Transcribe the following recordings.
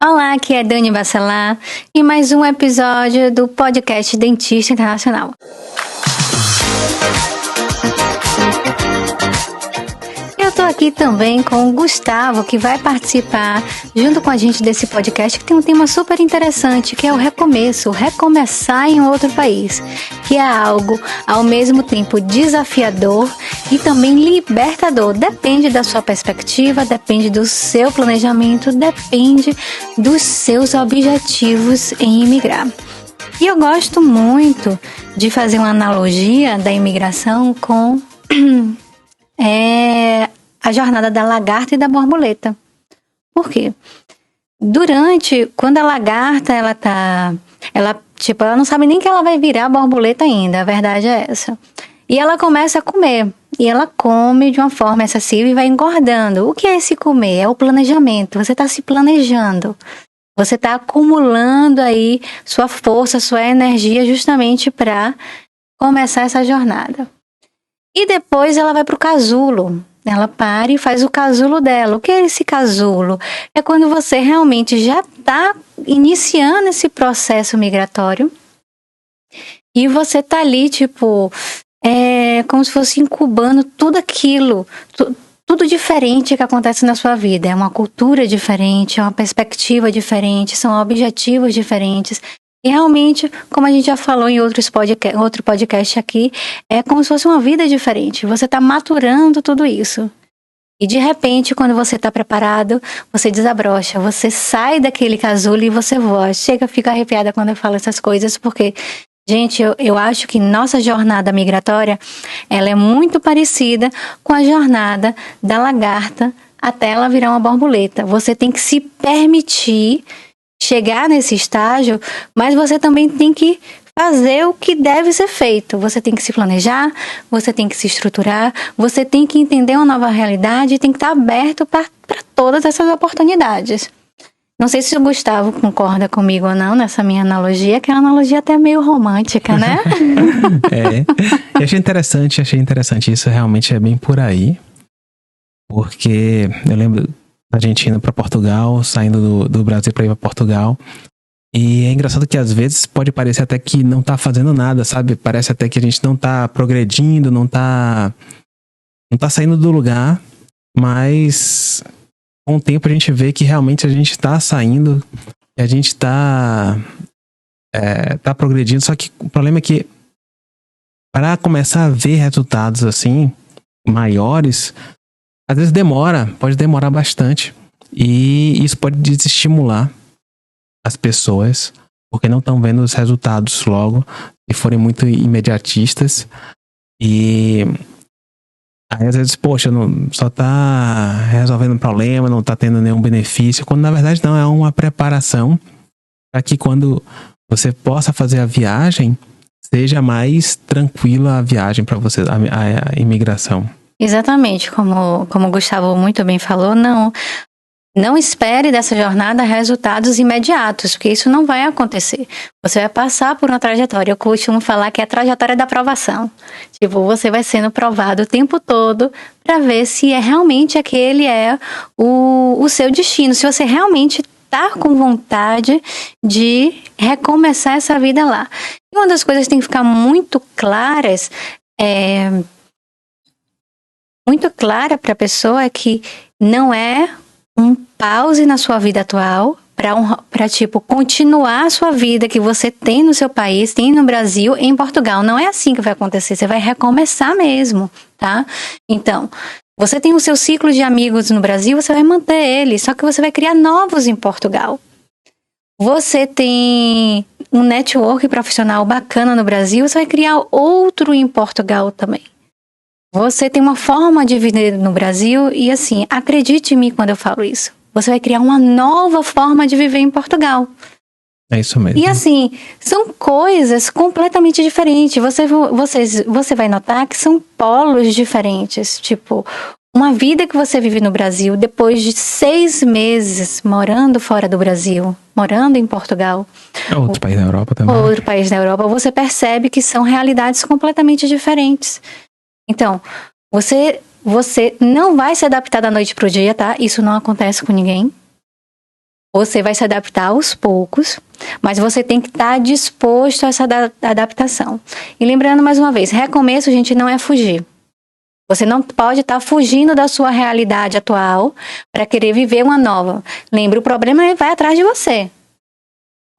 Olá, aqui é Dani Bacelar e mais um episódio do podcast Dentista Internacional. Eu tô aqui também com o Gustavo, que vai participar junto com a gente desse podcast, que tem um tema super interessante, que é o recomeço, recomeçar em outro país, que é algo ao mesmo tempo desafiador e também libertador. Depende da sua perspectiva, depende do seu planejamento, depende dos seus objetivos em imigrar. E eu gosto muito de fazer uma analogia da imigração com a jornada da lagarta e da borboleta. Por quê? Quando a lagarta, ela não sabe nem que ela vai virar borboleta ainda, a verdade é essa. E ela começa a comer, e ela come de uma forma excessiva e vai engordando. O que é esse comer? É o planejamento, você está se planejando. Você está acumulando aí sua força, sua energia justamente para começar essa jornada. E depois ela vai para o casulo. Ela para e faz o casulo dela. O que é esse casulo? É quando você realmente já está iniciando esse processo migratório e você está ali, como se fosse incubando tudo aquilo, tudo diferente que acontece na sua vida. É uma cultura diferente, é uma perspectiva diferente, são objetivos diferentes. E realmente, como a gente já falou em outro podcast aqui, é como se fosse uma vida diferente. Você está maturando tudo isso. E de repente, quando você está preparado, você desabrocha, você sai daquele casulo e você voa. Chega, fica arrepiada quando eu falo essas coisas, porque, gente, eu acho que nossa jornada migratória, ela é muito parecida com a jornada da lagarta até ela virar uma borboleta. Você tem que se permitir chegar nesse estágio, mas você também tem que fazer o que deve ser feito. Você tem que se planejar, você tem que se estruturar, você tem que entender uma nova realidade e tem que estar aberto para todas essas oportunidades. Não sei se o Gustavo concorda comigo ou não nessa minha analogia, que é uma analogia até meio romântica, né? Eu achei interessante, isso realmente é bem por aí, porque eu lembro Argentina para Portugal, saindo do Brasil para ir para Portugal. E é engraçado que às vezes pode parecer até que não tá fazendo nada, sabe? Parece até que a gente não tá progredindo, não tá saindo do lugar, mas com o tempo a gente vê que realmente a gente tá saindo, e a gente tá progredindo. Só que o problema é que para começar a ver resultados assim maiores, às vezes pode demorar bastante. E isso pode desestimular as pessoas, porque não estão vendo os resultados logo, e forem muito imediatistas. E aí às vezes, poxa, só tá resolvendo um problema, não tá tendo nenhum benefício, quando na verdade não, é uma preparação para que quando você possa fazer a viagem, seja mais tranquila a viagem para você, a imigração. Exatamente, como o Gustavo muito bem falou, não espere dessa jornada resultados imediatos, porque isso não vai acontecer. Você vai passar por uma trajetória. Eu costumo falar que é a trajetória da aprovação. Você vai sendo provado o tempo todo para ver se realmente aquele é o seu destino, se você realmente está com vontade de recomeçar essa vida lá. E uma das coisas que tem que ficar muito clara para a pessoa é que não é um pause na sua vida atual para continuar a sua vida que você tem no seu país, tem no Brasil, em Portugal. Não é assim que vai acontecer, você vai recomeçar mesmo, tá? Então, você tem o seu ciclo de amigos no Brasil, você vai manter ele, só que você vai criar novos em Portugal. Você tem um network profissional bacana no Brasil, você vai criar outro em Portugal também. Você tem uma forma de viver no Brasil e, assim, acredite em mim quando eu falo isso. Você vai criar uma nova forma de viver em Portugal. É isso mesmo. E, assim, são coisas completamente diferentes. Você vai notar que são polos diferentes. Uma vida que você vive no Brasil, depois de 6 meses morando fora do Brasil, morando em Portugal. Outro país da Europa também. Outro país da Europa, você percebe que são realidades completamente diferentes. Então, você não vai se adaptar da noite pro dia, tá? Isso não acontece com ninguém. Você vai se adaptar aos poucos, mas você tem que estar disposto a essa adaptação. E lembrando mais uma vez, recomeço, gente, não é fugir. Você não pode estar fugindo da sua realidade atual para querer viver uma nova. Lembre, o problema vai atrás de você.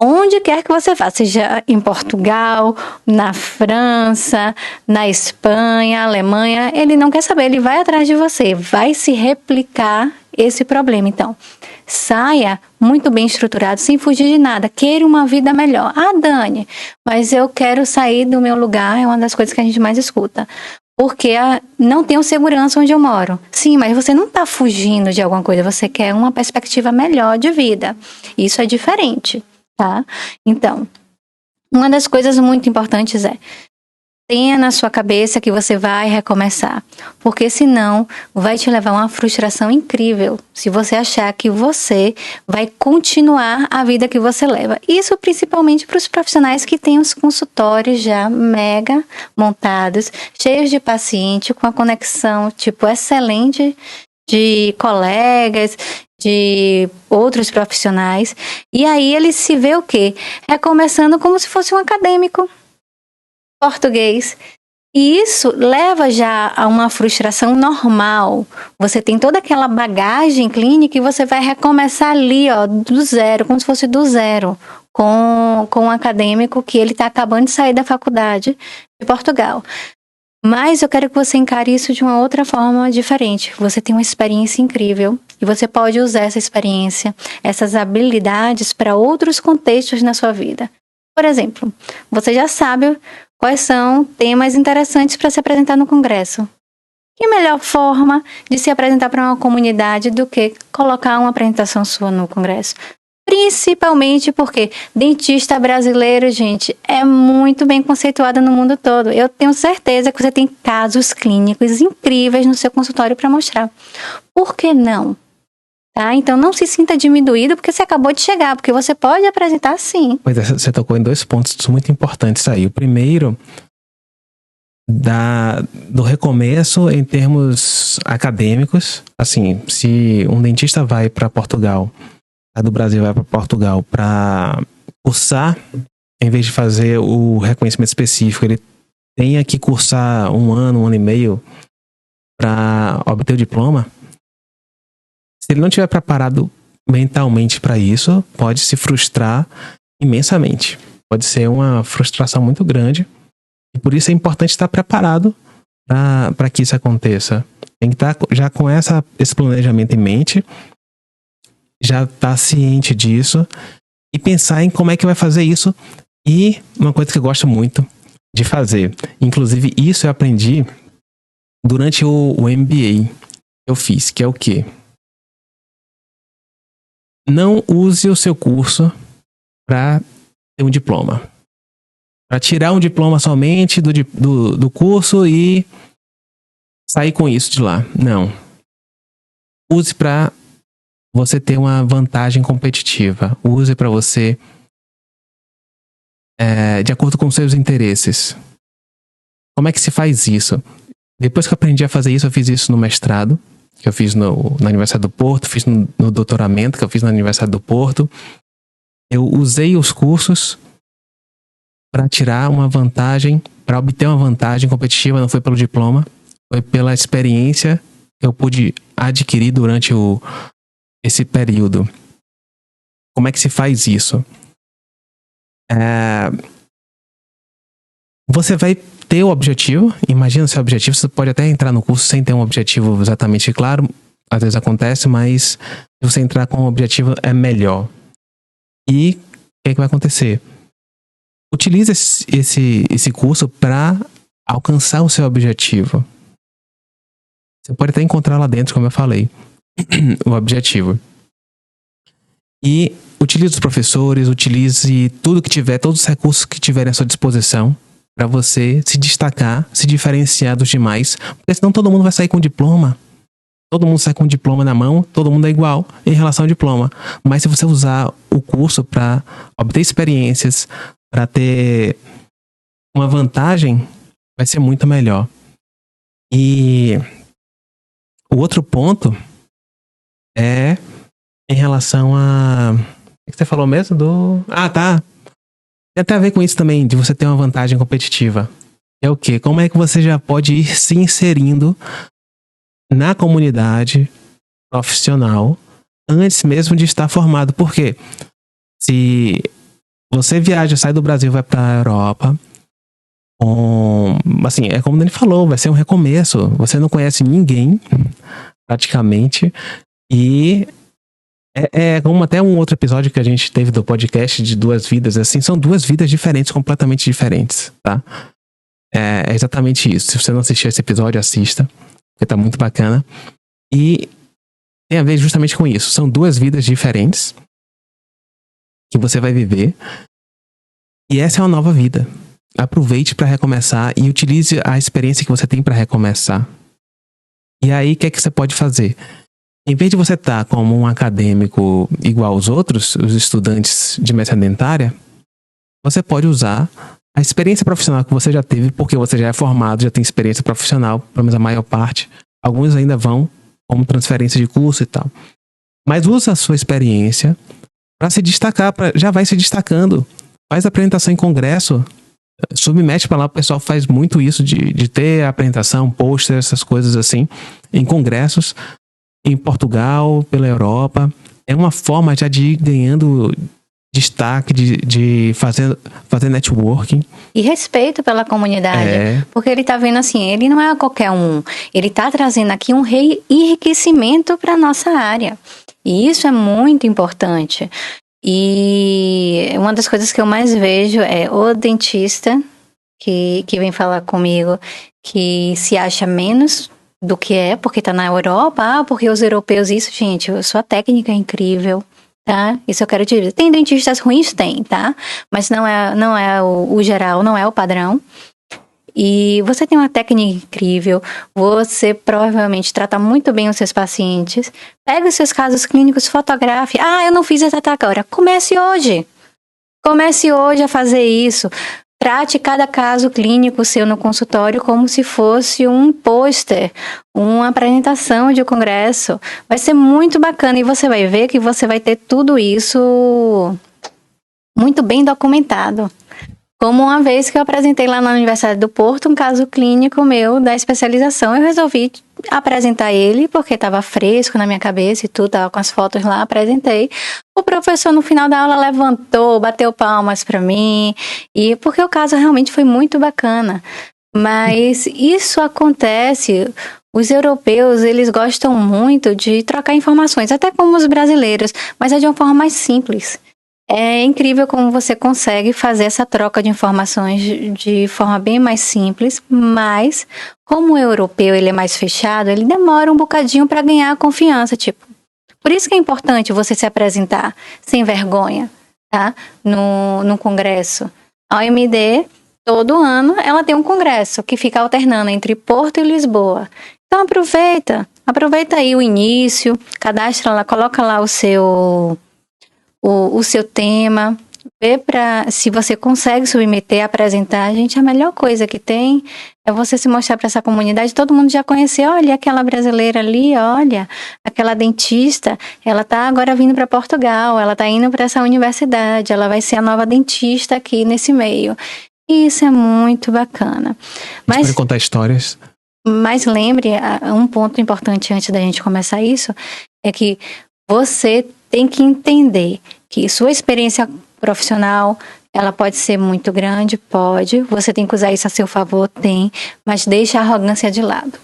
Onde quer que você vá, seja em Portugal, na França, na Espanha, Alemanha, ele não quer saber, ele vai atrás de você, vai se replicar esse problema. Então, saia muito bem estruturado, sem fugir de nada, queira uma vida melhor. Ah, Dani, mas eu quero sair do meu lugar, é uma das coisas que a gente mais escuta. Porque não tenho segurança onde eu moro. Sim, mas você não está fugindo de alguma coisa, você quer uma perspectiva melhor de vida. Isso é diferente. Tá? Então, uma das coisas muito importantes é tenha na sua cabeça que você vai recomeçar, porque senão vai te levar a uma frustração incrível se você achar que você vai continuar a vida que você leva. Isso principalmente para os profissionais que têm os consultórios já mega montados, cheios de paciente, com a conexão tipo excelente de colegas, de outros profissionais, e aí ele se vê o quê? Recomeçando como se fosse um acadêmico português. E isso leva já a uma frustração normal. Você tem toda aquela bagagem clínica e você vai recomeçar ali, ó, do zero, como se fosse do zero, com um acadêmico que ele está acabando de sair da faculdade de Portugal. Mas eu quero que você encare isso de uma outra forma diferente. Você tem uma experiência incrível e você pode usar essa experiência, essas habilidades para outros contextos na sua vida. Por exemplo, você já sabe quais são temas interessantes para se apresentar no congresso. Que melhor forma de se apresentar para uma comunidade do que colocar uma apresentação sua no congresso? Principalmente porque dentista brasileiro, gente, é muito bem conceituado no mundo todo. Eu tenho certeza que você tem casos clínicos incríveis no seu consultório para mostrar. Por que não? Tá? Então não se sinta diminuído porque você acabou de chegar, porque você pode apresentar sim. Pois é, você tocou em 2 pontos muito importantes aí. O primeiro, do recomeço em termos acadêmicos. Assim, se um dentista vai para Portugal, do Brasil vai para Portugal para cursar, em vez de fazer o reconhecimento específico, ele tenha que cursar 1 ano, 1 ano e meio para obter o diploma. Se ele não estiver preparado mentalmente para isso, pode se frustrar imensamente. Pode ser uma frustração muito grande. E por isso é importante estar preparado para que isso aconteça. Tem que estar já com esse planejamento em mente, já estar ciente disso e pensar em como é que vai fazer isso. E uma coisa que eu gosto muito de fazer, inclusive isso eu aprendi durante o MBA que eu fiz, que é o quê? Não use o seu curso para ter um diploma. Para tirar um diploma somente do curso e sair com isso de lá. Não. Use para você ter uma vantagem competitiva. Use para você de acordo com os seus interesses. Como é que se faz isso? Depois que eu aprendi a fazer isso, eu fiz isso no mestrado, que eu fiz na Universidade do Porto, fiz no doutoramento, que eu fiz na Universidade do Porto. Eu usei os cursos para tirar uma vantagem, para obter uma vantagem competitiva. Não foi pelo diploma, foi pela experiência que eu pude adquirir durante esse período. Como é que se faz isso? Você vai ter o objetivo, imagina o seu objetivo. Você pode até entrar no curso sem ter um objetivo exatamente claro, às vezes acontece, mas se você entrar com um objetivo é melhor. E o que é que vai acontecer? Utilize esse curso para alcançar o seu objetivo. Você pode até encontrar lá dentro, como eu falei, o objetivo. E utilize os professores, utilize tudo que tiver, todos os recursos que tiverem à sua disposição para você se destacar, se diferenciar dos demais, porque senão todo mundo vai sair com diploma. Todo mundo sai com diploma na mão, todo mundo é igual em relação ao diploma. Mas se você usar o curso para obter experiências, para ter uma vantagem, vai ser muito melhor. E o outro ponto é em relação a... O que você falou mesmo? Ah, tá. Tem até a ver com isso também, de você ter uma vantagem competitiva. É o quê? Como é que você já pode ir se inserindo na comunidade profissional antes mesmo de estar formado? Porque se você viaja, sai do Brasil, vai pra Europa, assim, é como o Dani falou, vai ser um recomeço. Você não conhece ninguém, praticamente, e é como até um outro episódio que a gente teve do podcast de duas vidas, assim, são duas vidas diferentes, completamente diferentes, tá? É exatamente isso. Se você não assistiu esse episódio, assista, porque tá muito bacana. E tem a ver justamente com isso. São duas vidas diferentes que você vai viver. E essa é uma nova vida. Aproveite para recomeçar e utilize a experiência que você tem para recomeçar. E aí, o que é que você pode fazer? Em vez de você estar como um acadêmico igual aos outros, os estudantes de medicina dentária, você pode usar a experiência profissional que você já teve, porque você já é formado, já tem experiência profissional, pelo menos a maior parte. Alguns ainda vão como transferência de curso e tal. Mas usa a sua experiência para se destacar, já vai se destacando. Faz apresentação em congresso, submete para lá. O pessoal faz muito isso de ter apresentação, pôster, essas coisas assim, em congressos, em Portugal, pela Europa. É uma forma já de ir ganhando destaque, de fazer networking. E respeito pela comunidade. Porque ele tá vendo assim, ele não é qualquer um. Ele tá trazendo aqui um enriquecimento para nossa área. E isso é muito importante. E uma das coisas que eu mais vejo é o dentista que vem falar comigo, que se acha menos do que é, porque tá na Europa, porque os europeus, isso, gente, sua técnica é incrível, tá? Isso eu quero dizer. Tem dentistas ruins? Tem, tá? Mas não é o geral, não é o padrão. E você tem uma técnica incrível, você provavelmente trata muito bem os seus pacientes. Pega os seus casos clínicos, fotografe. Eu não fiz essa agora. Comece hoje. Comece hoje a fazer isso. Trate cada caso clínico seu no consultório como se fosse um pôster, uma apresentação de um congresso. Vai ser muito bacana e você vai ver que você vai ter tudo isso muito bem documentado. Como uma vez que eu apresentei lá na Universidade do Porto um caso clínico meu da especialização, eu resolvi apresentar ele porque estava fresco na minha cabeça e tudo, estava com as fotos lá, apresentei. O professor no final da aula levantou, bateu palmas para mim, e porque o caso realmente foi muito bacana. Mas isso acontece, os europeus, eles gostam muito de trocar informações, até como os brasileiros, mas é de uma forma mais simples. É incrível como você consegue fazer essa troca de informações de forma bem mais simples, mas como o europeu ele é mais fechado, ele demora um bocadinho para ganhar a confiança, tipo. Por isso que é importante você se apresentar sem vergonha, tá? No congresso. A OMD, todo ano, ela tem um congresso que fica alternando entre Porto e Lisboa. Então aproveita aí o início, cadastra lá, coloca lá o seu tema, vê se você consegue submeter, apresentar. Gente, a melhor coisa que tem é você se mostrar para essa comunidade, todo mundo já conhecer, olha aquela brasileira ali, olha, aquela dentista, ela tá agora vindo para Portugal, ela tá indo para essa universidade, ela vai ser a nova dentista aqui nesse meio. E isso é muito bacana. Mas pode contar histórias. Mas lembre, um ponto importante antes da gente começar isso, é que você tem que entender que sua experiência profissional, ela pode ser muito grande, pode. Você tem que usar isso a seu favor, tem. Mas deixa a arrogância de lado.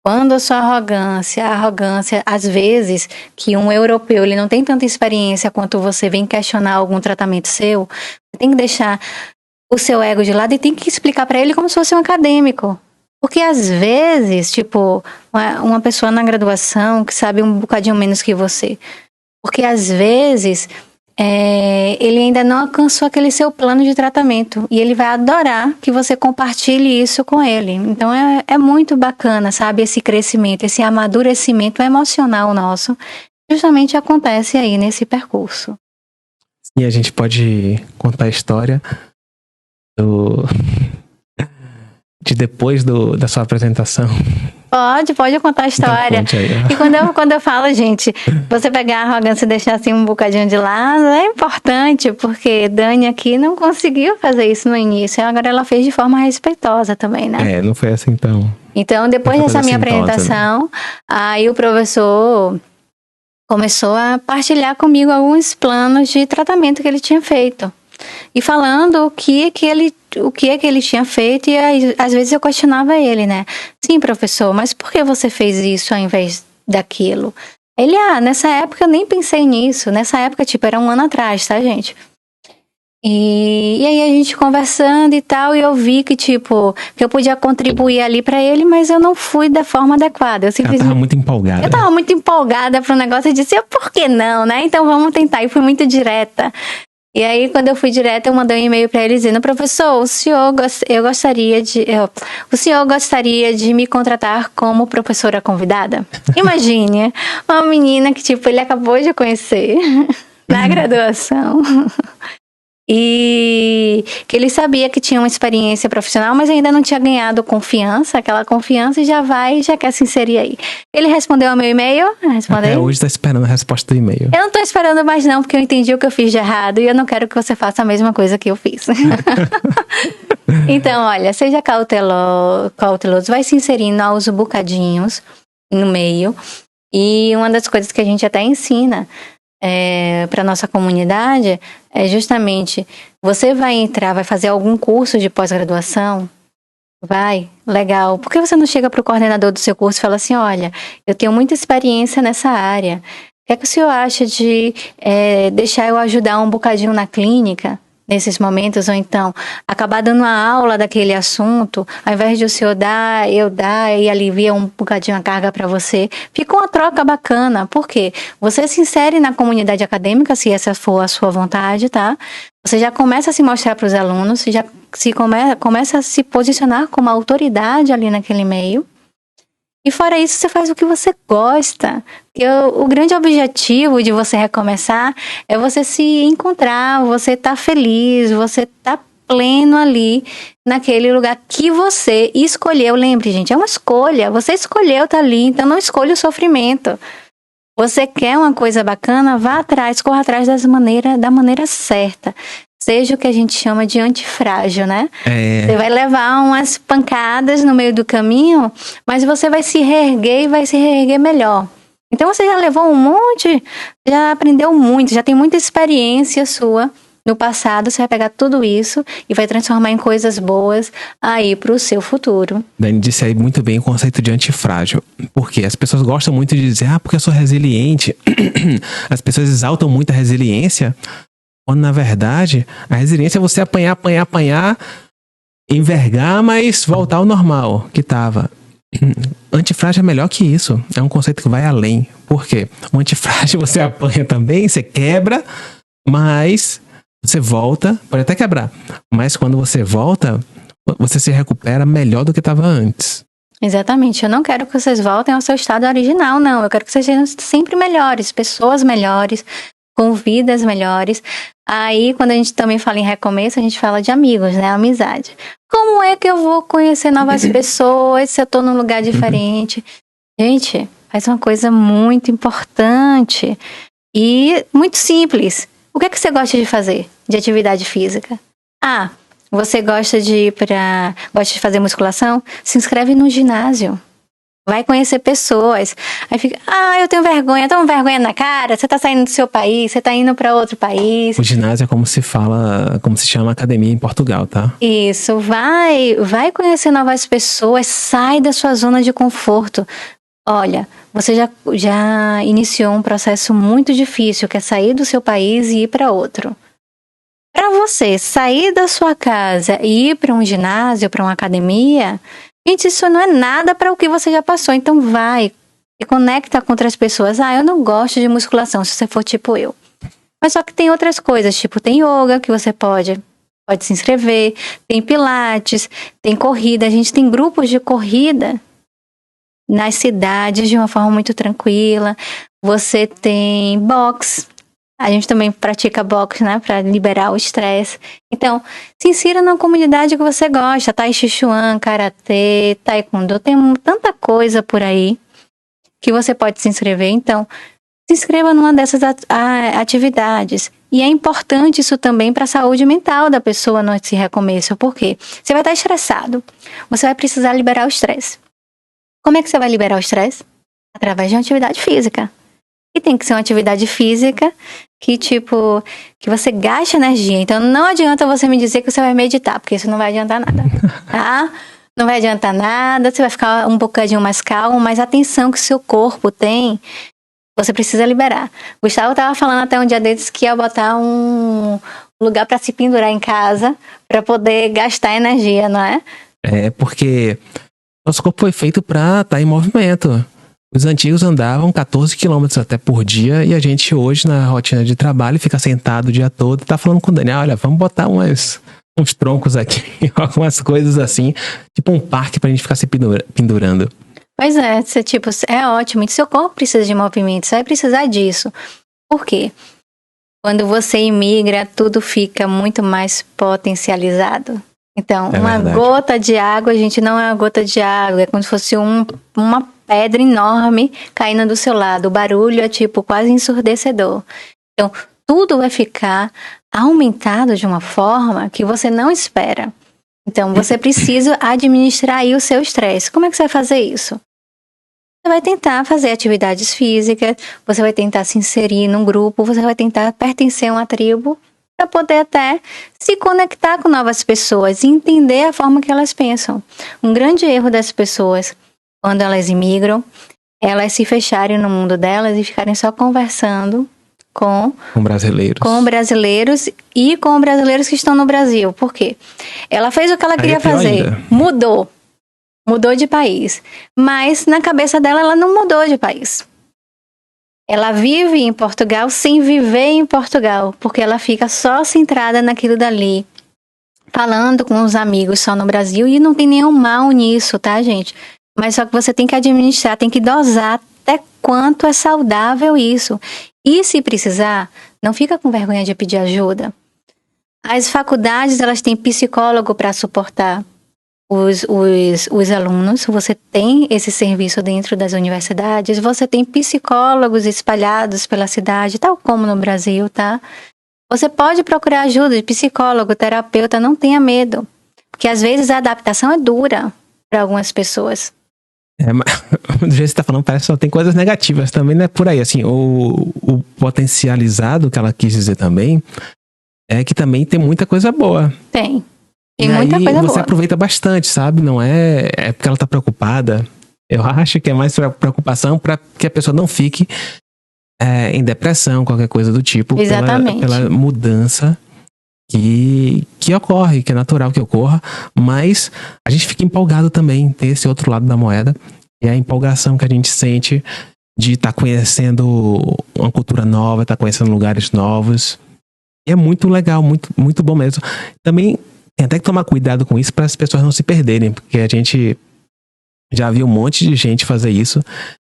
Quando a sua arrogância, às vezes, que um europeu, ele não tem tanta experiência quanto você vem questionar algum tratamento seu, você tem que deixar o seu ego de lado e tem que explicar para ele como se fosse um acadêmico. Porque às vezes, tipo, uma pessoa na graduação que sabe um bocadinho menos que você. Porque às vezes ele ainda não alcançou aquele seu plano de tratamento. E ele vai adorar que você compartilhe isso com ele. Então é muito bacana, sabe? Esse crescimento, esse amadurecimento emocional nosso, justamente acontece aí nesse percurso. E a gente pode contar a história de depois da sua apresentação? Pode contar a história. Então, conte aí. E quando eu falo, gente, você pegar a arrogância e deixar assim um bocadinho de lado, é importante, porque Dani aqui não conseguiu fazer isso no início, agora ela fez de forma respeitosa também, né? Não foi assim então. Então, depois dessa minha apresentação, aí o professor começou a partilhar comigo alguns planos de tratamento que ele tinha feito. E falando o que é que ele tinha feito, e aí, às vezes eu questionava ele, né? Sim, professor, mas por que você fez isso ao invés daquilo? Ele, nessa época eu nem pensei nisso. Nessa época, era 1 ano atrás, tá, gente? E aí a gente conversando e tal, e eu vi que, que eu podia contribuir ali pra ele, mas eu não fui da forma adequada. Eu simplesmente... tava muito empolgada. Eu tava muito empolgada pro negócio e disse, por que não, né? Então vamos tentar. E fui muito direta. E aí, quando eu fui direta, eu mandei um e-mail para ele dizendo, professor, o senhor gostaria de me contratar como professora convidada? Imagine, uma menina que, ele acabou de conhecer na graduação. E que ele sabia que tinha uma experiência profissional, mas ainda não tinha ganhado confiança, aquela confiança, e já quer se inserir aí. Ele respondeu ao meu e-mail. Até hoje tá esperando a resposta do e-mail. Eu não tô esperando mais não, porque eu entendi o que eu fiz de errado e eu não quero que você faça a mesma coisa que eu fiz. Então, olha, seja cauteloso, vai se inserindo aos bocadinhos no meio. E uma das coisas que a gente até ensina para nossa comunidade é justamente, você vai fazer algum curso de pós-graduação? Vai, legal. Por que você não chega para o coordenador do seu curso e fala assim, olha, eu tenho muita experiência nessa área. O que o senhor acha de deixar eu ajudar um bocadinho na clínica, nesses momentos? Ou então, acabar dando uma aula daquele assunto, ao invés de o senhor eu dar e alivia um bocadinho a carga para você. Fica uma troca bacana. Por quê? Você se insere na comunidade acadêmica, se essa for a sua vontade, tá? Você já começa a se mostrar para os alunos, já começa a se posicionar como autoridade ali naquele meio. E fora isso, você faz o que você gosta. Porque o grande objetivo de você recomeçar é você se encontrar, você tá feliz, você tá pleno ali naquele lugar que você escolheu. Lembre, gente, é uma escolha. Você escolheu estar ali, então não escolha o sofrimento. Você quer uma coisa bacana, vá atrás, corra atrás da maneira certa. Seja o que a gente chama de antifrágil, né? Você vai levar umas pancadas no meio do caminho, mas você vai se reerguer e vai se reerguer melhor. Então você já levou um monte, já aprendeu muito, já tem muita experiência sua no passado. Você vai pegar tudo isso e vai transformar em coisas boas aí pro seu futuro. Dani disse aí muito bem o conceito de antifrágil. Porque as pessoas gostam muito de dizer, porque eu sou resiliente. As pessoas exaltam muito a resiliência. Quando, na verdade, a resiliência é você apanhar, envergar, mas voltar ao normal que estava. Antifrágil é melhor que isso. É um conceito que vai além. Por quê? O antifrágil você apanha também, você quebra, mas você volta, pode até quebrar. Mas quando você volta, você se recupera melhor do que estava antes. Exatamente. Eu não quero que vocês voltem ao seu estado original, não. Eu quero que vocês sejam sempre melhores, pessoas melhores, com vidas melhores. Aí, quando a gente também fala em recomeço, a gente fala de amigos, né? Amizade. Como é que eu vou conhecer novas pessoas se eu tô num lugar diferente? Gente, faz uma coisa muito importante e muito simples. O que é que você gosta de fazer de atividade física? Você gosta gosta de fazer musculação? Se inscreve no ginásio. Vai conhecer pessoas. Aí fica, eu tenho vergonha. Toma vergonha na cara. Você tá saindo do seu país, você tá indo pra outro país. O ginásio é como se chama academia em Portugal, tá? Isso, vai conhecer novas pessoas, sai da sua zona de conforto. Olha, você já iniciou um processo muito difícil, que é sair do seu país e ir para outro. Para você sair da sua casa e ir para um ginásio, para uma academia, gente, isso não é nada para o que você já passou. Então vai e conecta com outras pessoas. Eu não gosto de musculação, se você for tipo eu. Mas só que tem outras coisas, tipo tem yoga que você pode se inscrever, tem pilates, tem corrida. A gente tem grupos de corrida nas cidades de uma forma muito tranquila. Você tem boxe. A gente também pratica boxe, né, para liberar o estresse. Então, se insira numa comunidade que você gosta. Tai Chi Chuan, Karatê, Taekwondo, tem tanta coisa por aí que você pode se inscrever. Então, se inscreva numa dessas atividades. E é importante isso também para a saúde mental da pessoa nesse recomeço. Por quê? Você vai estar estressado. Você vai precisar liberar o estresse. Como é que você vai liberar o estresse? Através de uma atividade física. E tem que ser uma atividade física que, tipo, que você gaste energia. Então, não adianta você me dizer que você vai meditar, porque isso não vai adiantar nada, tá? Não vai adiantar nada, você vai ficar um bocadinho mais calmo, mas a tensão que o seu corpo tem, você precisa liberar. Gustavo estava falando até um dia desses que ia botar um lugar para se pendurar em casa, para poder gastar energia, não é? É, porque nosso corpo foi feito para estar em movimento. Os antigos andavam 14 quilômetros até por dia e a gente hoje, na rotina de trabalho, fica sentado o dia todo e tá falando com o Daniel, olha, vamos botar uns troncos aqui, algumas coisas assim, tipo um parque pra gente ficar se pendurando. Pois é, você, tipo, é ótimo. E seu corpo precisa de movimento, você vai precisar disso. Por quê? Quando você imigra, tudo fica muito mais potencializado. Então, uma gota de água, gente, não é uma gota de água, é como se fosse uma pedra enorme caindo do seu lado. O barulho é, tipo, quase ensurdecedor. Então, tudo vai ficar aumentado de uma forma que você não espera. Então, você precisa administrar aí o seu estresse. Como é que você vai fazer isso? Você vai tentar fazer atividades físicas, você vai tentar se inserir num grupo, você vai tentar pertencer a uma tribo para poder até se conectar com novas pessoas e entender a forma que elas pensam. Um grande erro das pessoas, quando elas imigram, elas se fecharem no mundo delas e ficarem só conversando com brasileiros e com brasileiros que estão no Brasil. Por quê? Ela fez o que ela queria fazer, mudou de país, mas na cabeça dela ela não mudou de país. Ela vive em Portugal sem viver em Portugal, porque ela fica só centrada naquilo dali, falando com os amigos só no Brasil, e não tem nenhum mal nisso, tá, gente? Mas só que você tem que administrar, tem que dosar até quanto é saudável isso. E se precisar, não fica com vergonha de pedir ajuda. As faculdades, elas têm psicólogo para suportar os alunos. Você tem esse serviço dentro das universidades, você tem psicólogos espalhados pela cidade, tal como no Brasil, tá? Você pode procurar ajuda de psicólogo, terapeuta, não tenha medo. Porque às vezes a adaptação é dura para algumas pessoas. Do jeito que você tá falando, parece que só tem coisas negativas também, não é por aí. Assim, o potencializado que ela quis dizer também é que também tem muita coisa boa. Tem e muita aí coisa boa. Você aproveita bastante, sabe? Não é porque ela tá preocupada. Eu acho que é mais preocupação para que a pessoa não fique em depressão, qualquer coisa do tipo. Exatamente. Pela mudança que ocorre, que é natural que ocorra, mas a gente fica empolgado também, tem esse outro lado da moeda, e a empolgação que a gente sente de estar conhecendo uma cultura nova, estar conhecendo lugares novos, e é muito legal, muito, muito bom mesmo. Também tem até que tomar cuidado com isso para as pessoas não se perderem, porque a gente já viu um monte de gente fazer isso,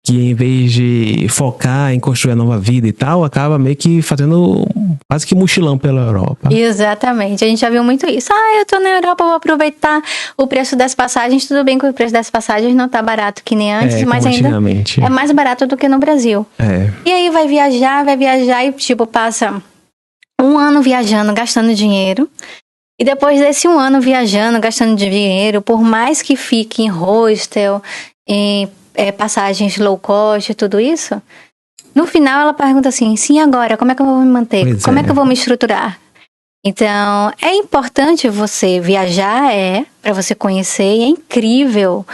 que em vez de focar em construir a nova vida e tal, acaba meio que fazendo quase que mochilão pela Europa. Exatamente, a gente já viu muito isso. Eu tô na Europa, vou aproveitar o preço das passagens. Tudo bem que o preço das passagens não tá barato que nem antes, mas ainda é mais barato do que no Brasil. E aí vai viajar e tipo passa um ano viajando, gastando dinheiro. E depois desse um ano viajando, gastando dinheiro, por mais que fique em hostel, em passagens low cost e tudo isso, no final ela pergunta assim, sim, agora, como é que eu vou me manter? Como é que eu vou me estruturar? Então, é importante você viajar, para você conhecer, e é incrível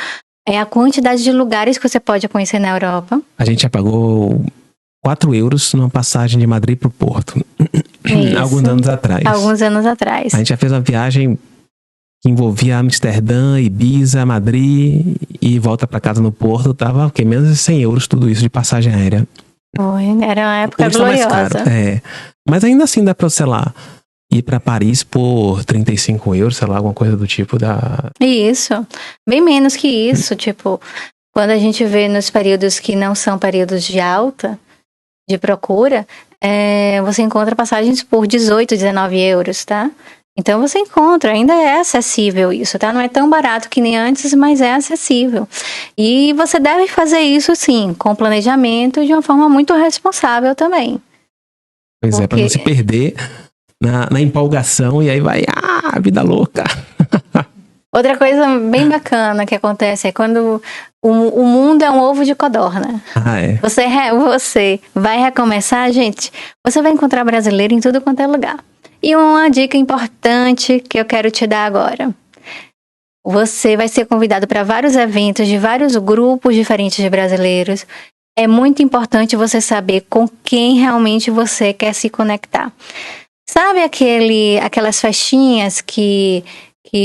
a quantidade de lugares que você pode conhecer na Europa. A gente já pagou 4 euros numa passagem de Madrid pro Porto. Alguns anos atrás. A gente já fez uma viagem que envolvia Amsterdã, Ibiza, Madrid e volta pra casa no Porto, tava menos de 100 euros tudo isso de passagem aérea. Foi, era uma época gloriosa. Mais caro, mas ainda assim dá pra, sei lá, ir pra Paris por 35 euros, sei lá, alguma coisa do tipo da... Isso, bem menos que isso, tipo, quando a gente vê nos períodos que não são períodos de alta, de procura, você encontra passagens por 18, 19 euros, tá? Então você encontra, ainda é acessível isso, tá? Não é tão barato que nem antes, mas é acessível. E você deve fazer isso, sim, com planejamento de uma forma muito responsável também. Pois é, pra não se perder na empolgação e aí vai, vida louca. Outra coisa bem bacana que acontece é quando o mundo é um ovo de codorna. É. Você vai recomeçar, gente, você vai encontrar brasileiro em tudo quanto é lugar. E uma dica importante que eu quero te dar agora. Você vai ser convidado para vários eventos de vários grupos diferentes de brasileiros. É muito importante você saber com quem realmente você quer se conectar. Sabe aquelas festinhas que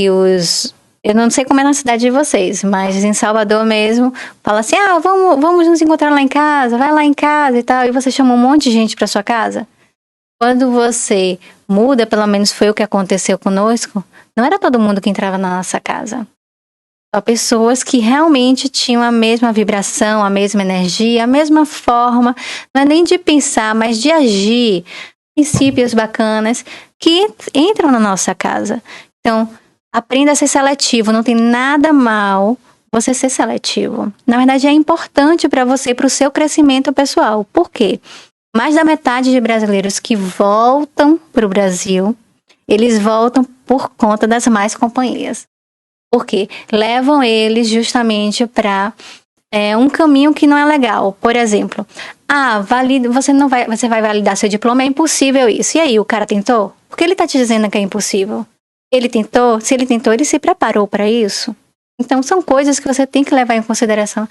os... Eu não sei como é na cidade de vocês, mas em Salvador mesmo, fala assim, vamos nos encontrar lá em casa, vai lá em casa e tal, e você chama um monte de gente para sua casa. Quando você muda, pelo menos foi o que aconteceu conosco, não era todo mundo que entrava na nossa casa. Só pessoas que realmente tinham a mesma vibração, a mesma energia, a mesma forma, não é nem de pensar, mas de agir, princípios bacanas que entram na nossa casa. Então, aprenda a ser seletivo, não tem nada mal você ser seletivo. Na verdade, é importante para você, para o seu crescimento pessoal. Por quê? Mais da metade de brasileiros que voltam para o Brasil, eles voltam por conta das más companhias. Por quê? Levam eles justamente para um caminho que não é legal. Por exemplo, você vai validar seu diploma, é impossível isso. E aí, o cara tentou? Por que ele está te dizendo que é impossível? Ele tentou? Se ele tentou, ele se preparou para isso? Então, são coisas que você tem que levar em consideração.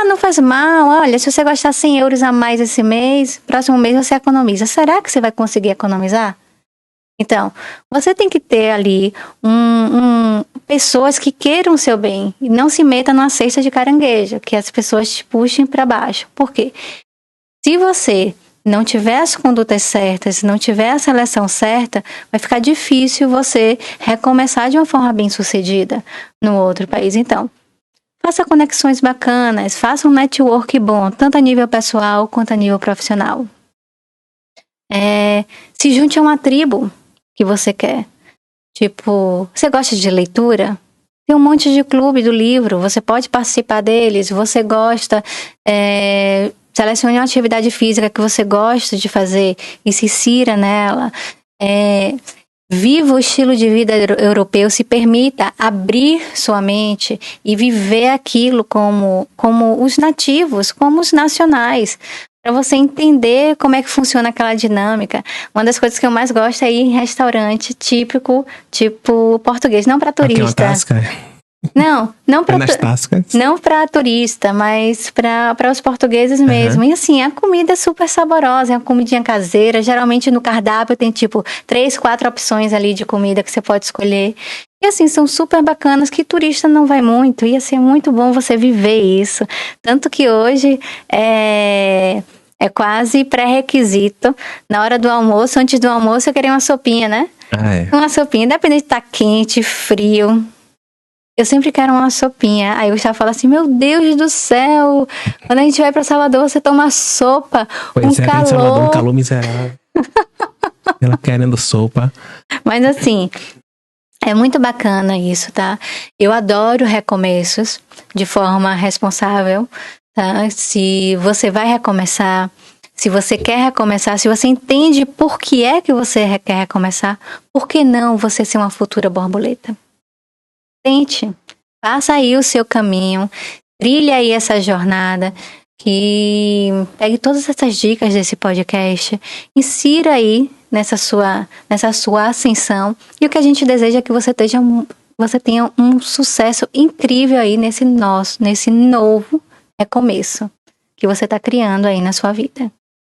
Não faz mal, olha, se você gastar 100 euros a mais esse mês, próximo mês você economiza. Será que você vai conseguir economizar? Então, você tem que ter ali pessoas que queiram o seu bem e não se meta numa cesta de caranguejo, que as pessoas te puxem para baixo. Por quê? Se você não tiver as condutas certas, se não tiver a seleção certa, vai ficar difícil você recomeçar de uma forma bem-sucedida no outro país. Então, faça conexões bacanas, faça um network bom, tanto a nível pessoal quanto a nível profissional. Se junte a uma tribo que você quer. Tipo, você gosta de leitura? Tem um monte de clube do livro, você pode participar deles. Você gosta... selecione uma atividade física que você gosta de fazer e se insira nela. Viva o estilo de vida europeu, se permita abrir sua mente e viver aquilo como os nativos, como os nacionais, para você entender como é que funciona aquela dinâmica. Uma das coisas que eu mais gosto é ir em restaurante típico, tipo português, não para turista. Não para turista, mas para os portugueses mesmo. E assim, a comida é super saborosa, é uma comidinha caseira. Geralmente no cardápio tem tipo 3, 4 opções ali de comida que você pode escolher. E assim, são super bacanas que turista não vai muito. Ia ser muito bom você viver isso. Tanto que hoje é quase pré-requisito. Na hora do almoço, antes do almoço, eu queria uma sopinha, né? Uma sopinha, independente de estar quente, frio. Eu sempre quero uma sopinha. Aí o Gustavo fala assim, meu Deus do céu, quando a gente vai pra Salvador, você toma sopa, calor. Salvador, um calor miserável. Ela querendo sopa. Mas assim, é muito bacana isso, tá? Eu adoro recomeços de forma responsável, tá? Se você vai recomeçar, se você quer recomeçar, se você entende por que é que você quer recomeçar, por que não você ser uma futura borboleta? Tente, faça aí o seu caminho, trilhe aí essa jornada, que pegue todas essas dicas desse podcast, insira aí nessa sua ascensão, e o que a gente deseja é que você tenha um sucesso incrível aí nesse novo recomeço que você está criando aí na sua vida.